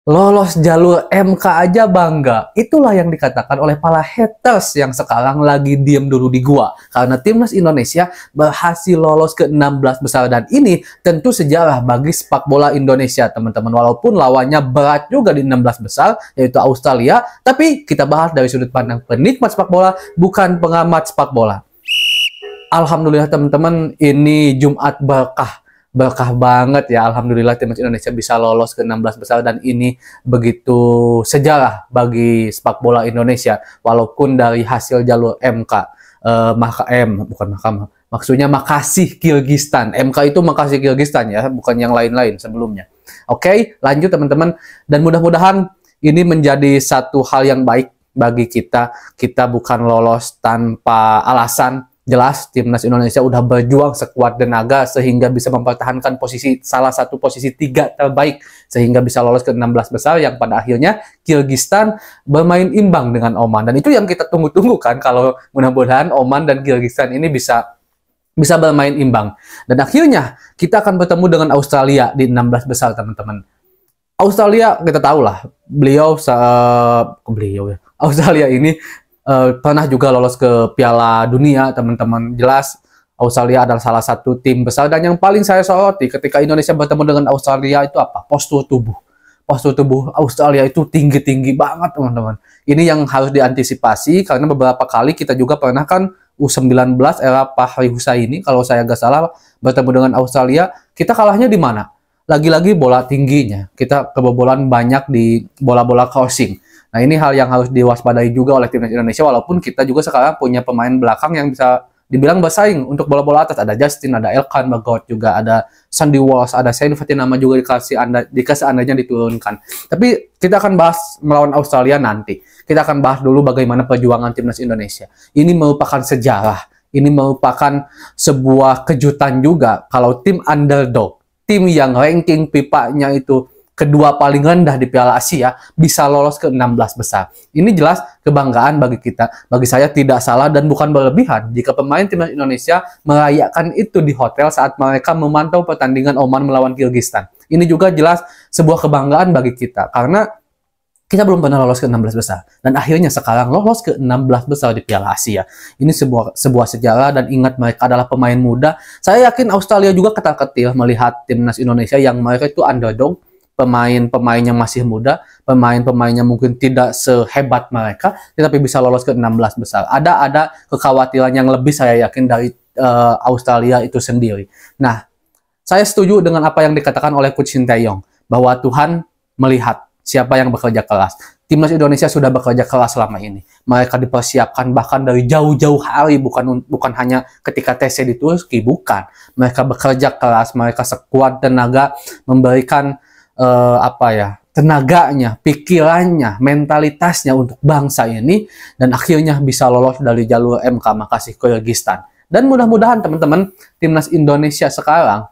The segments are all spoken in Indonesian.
Lolos jalur MK aja bangga. Itulah yang dikatakan oleh para haters yang sekarang lagi diem dulu di gua. Karena timnas Indonesia berhasil lolos ke 16 besar. Dan ini tentu sejarah bagi sepak bola Indonesia, teman-teman. Walaupun lawannya berat juga di 16 besar, yaitu Australia. Tapi kita bahas dari sudut pandang penikmat sepak bola, bukan pengamat sepak bola. Alhamdulillah teman-teman, ini Jumat berkah. Berkah banget ya, Alhamdulillah timnas Indonesia bisa lolos ke 16 besar dan ini begitu sejarah bagi sepak bola Indonesia. Walaupun dari hasil jalur MK, bukan mahkamah, maksudnya Makasih Kirgistan. MK itu Makasih Kirgistan ya, bukan yang lain-lain sebelumnya. Oke, lanjut teman-teman. Dan mudah-mudahan ini menjadi satu hal yang baik bagi kita. Kita bukan lolos tanpa alasan. Jelas timnas Indonesia udah berjuang sekuat tenaga sehingga bisa mempertahankan salah satu posisi 3 terbaik sehingga bisa lolos ke 16 besar yang pada akhirnya Kirgistan bermain imbang dengan Oman. Dan itu yang kita tunggu-tunggu kan, kalau mudah-mudahan Oman dan Kirgistan ini bisa bermain imbang. Dan akhirnya kita akan bertemu dengan Australia di 16 besar teman-teman. Australia kita tahu lah, Australia ini pernah juga lolos ke Piala Dunia, teman-teman. Jelas Australia adalah salah satu tim besar dan yang paling saya soroti ketika Indonesia bertemu dengan Australia itu apa? Postur tubuh. Postur tubuh Australia itu tinggi-tinggi banget, teman-teman. Ini yang harus diantisipasi karena beberapa kali kita juga pernah kan U19 era Fahri Husaini, kalau saya nggak salah, bertemu dengan Australia, kita kalahnya di mana? Lagi-lagi bola tingginya. Kita kebobolan banyak di bola-bola crossing. Nah, ini hal yang harus diwaspadai juga oleh timnas Indonesia, walaupun kita juga sekarang punya pemain belakang yang bisa dibilang bersaing untuk bola-bola atas. Ada Justin, ada Elkan Bagot, juga ada Sandy Walsh, ada Shane Fatinama juga dikasih andanya diturunkan. Tapi kita akan bahas melawan Australia nanti. Kita akan bahas dulu bagaimana perjuangan timnas Indonesia. Ini merupakan sejarah. Ini merupakan sebuah kejutan juga kalau tim underdog, tim yang ranking FIFA-nya itu kedua paling rendah di Piala Asia bisa lolos ke 16 besar. Ini jelas kebanggaan bagi kita. Bagi saya tidak salah dan bukan berlebihan jika pemain timnas Indonesia merayakan itu di hotel saat mereka memantau pertandingan Oman melawan Kirgistan. Ini juga jelas sebuah kebanggaan bagi kita karena kita belum pernah lolos ke 16 besar. Dan akhirnya sekarang lolos ke 16 besar di Piala Asia. Ini sebuah sejarah dan ingat mereka adalah pemain muda. Saya yakin Australia juga ketar-ketir melihat timnas Indonesia yang mereka itu underdog. Pemain-pemainnya masih muda, pemain-pemainnya mungkin tidak sehebat mereka, tetapi bisa lolos ke 16 besar. Ada kekhawatiran yang lebih saya yakin dari Australia itu sendiri. Nah, saya setuju dengan apa yang dikatakan oleh Coach Sinteyong, bahwa Tuhan melihat siapa yang bekerja keras. Timnas Indonesia sudah bekerja keras selama ini. Mereka dipersiapkan bahkan dari jauh-jauh hari, bukan hanya ketika TC di Turki, bukan. Mereka bekerja keras, mereka sekuat tenaga memberikan tenaganya, pikirannya, mentalitasnya untuk bangsa ini dan akhirnya bisa lolos dari jalur MK Makasih Kirgistan. Dan mudah-mudahan teman-teman timnas Indonesia sekarang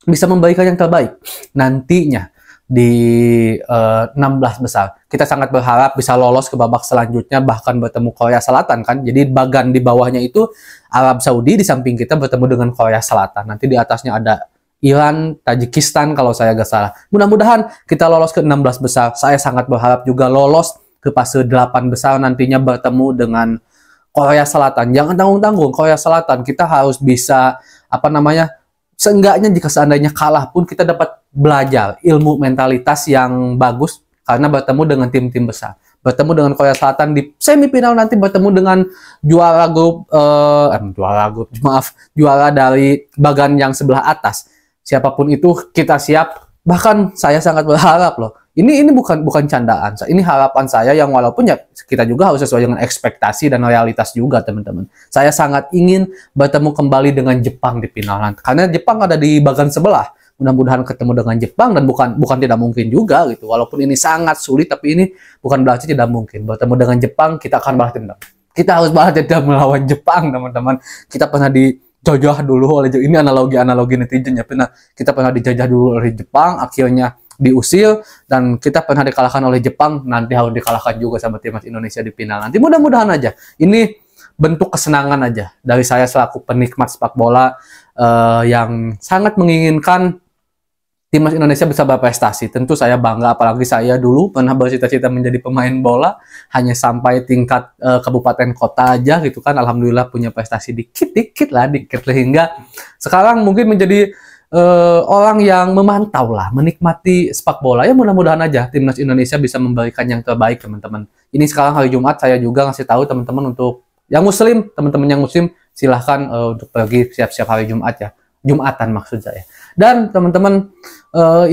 bisa memberikan yang terbaik nantinya di 16 besar. Kita sangat berharap bisa lolos ke babak selanjutnya, bahkan bertemu Korea Selatan kan. Jadi bagan di bawahnya itu Arab Saudi, di samping kita bertemu dengan Korea Selatan. Nanti di atasnya ada Iran, Tajikistan kalau saya nggak salah. Mudah-mudahan kita lolos ke 16 besar. Saya sangat berharap juga lolos ke fase 8 besar nantinya bertemu dengan Korea Selatan. Jangan tanggung-tanggung Korea Selatan. Kita harus bisa seenggaknya jika seandainya kalah pun kita dapat belajar ilmu mentalitas yang bagus karena bertemu dengan tim-tim besar. Bertemu dengan Korea Selatan di semifinal, nanti bertemu dengan juara dari bagan yang sebelah atas. Siapapun itu kita siap. Bahkan saya sangat berharap loh. Ini bukan candaan. Ini harapan saya yang walaupun ya kita juga harus sesuai dengan ekspektasi dan realitas juga teman-teman. Saya sangat ingin bertemu kembali dengan Jepang di final nanti. Karena Jepang ada di bagian sebelah. Mudah-mudahan ketemu dengan Jepang dan bukan tidak mungkin juga gitu. Walaupun ini sangat sulit tapi ini bukan berarti tidak mungkin. Bertemu dengan Jepang kita akan balas dendam. Kita harus balas dendam melawan Jepang teman-teman. Kita pernah dijajah dulu oleh ini analogi netizen ya. Kita pernah dijajah dulu oleh Jepang, akhirnya diusir dan kita pernah dikalahkan oleh Jepang, nanti harus dikalahkan juga sama timnas Indonesia di final nanti. Mudah-mudahan aja. Ini bentuk kesenangan aja dari saya selaku penikmat sepak bola yang sangat menginginkan timnas Indonesia bisa berprestasi. Tentu saya bangga, apalagi saya dulu pernah bercita-cita menjadi pemain bola, hanya sampai tingkat kabupaten kota aja gitu kan. Alhamdulillah punya prestasi dikit sehingga sekarang mungkin menjadi orang yang memantau lah, menikmati sepak bola. Ya mudah-mudahan aja timnas Indonesia bisa memberikan yang terbaik, teman-teman. Ini sekarang hari Jumat, saya juga ngasih tahu teman-teman untuk yang Muslim, teman-teman yang Muslim silahkan untuk pergi siap-siap hari Jumat ya. Jumatan maksud saya. Dan teman-teman,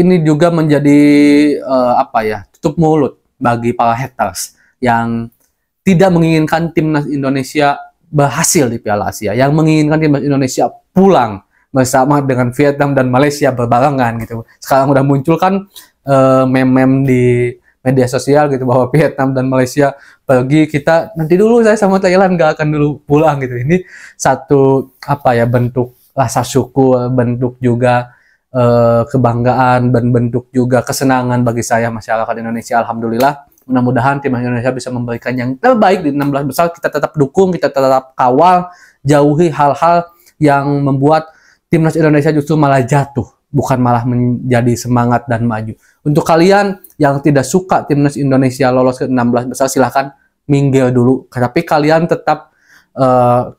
ini juga menjadi apa ya, tutup mulut bagi para haters yang tidak menginginkan timnas Indonesia berhasil di Piala Asia, yang menginginkan timnas Indonesia pulang bersama dengan Vietnam dan Malaysia berbarengan gitu. Sekarang udah muncul kan meme-meme di media sosial gitu bahwa Vietnam dan Malaysia pergi, kita nanti dulu, saya sama Thailand gak akan dulu pulang gitu. Ini satu apa ya, bentuk rasa syukur, bentuk juga kebanggaan, dan bentuk juga kesenangan bagi saya masyarakat Indonesia. Alhamdulillah, mudah-mudahan timnas Indonesia bisa memberikan yang terbaik di 16 besar. Kita tetap dukung, kita tetap kawal, jauhi hal-hal yang membuat timnas Indonesia justru malah jatuh, bukan malah menjadi semangat dan maju. Untuk kalian yang tidak suka timnas Indonesia lolos ke 16 besar, silahkan minggir dulu. Tapi kalian tetap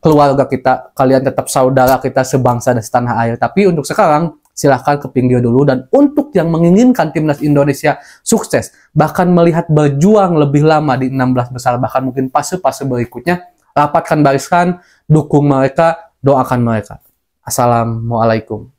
keluarga kita, kalian tetap saudara kita sebangsa dan setanah air. Tapi untuk sekarang silahkan ke pinggir dulu. Dan untuk yang menginginkan timnas Indonesia sukses, bahkan melihat berjuang lebih lama di 16 besar, bahkan mungkin fase-fase berikutnya, rapatkan barisan, dukung mereka, doakan mereka. Assalamualaikum.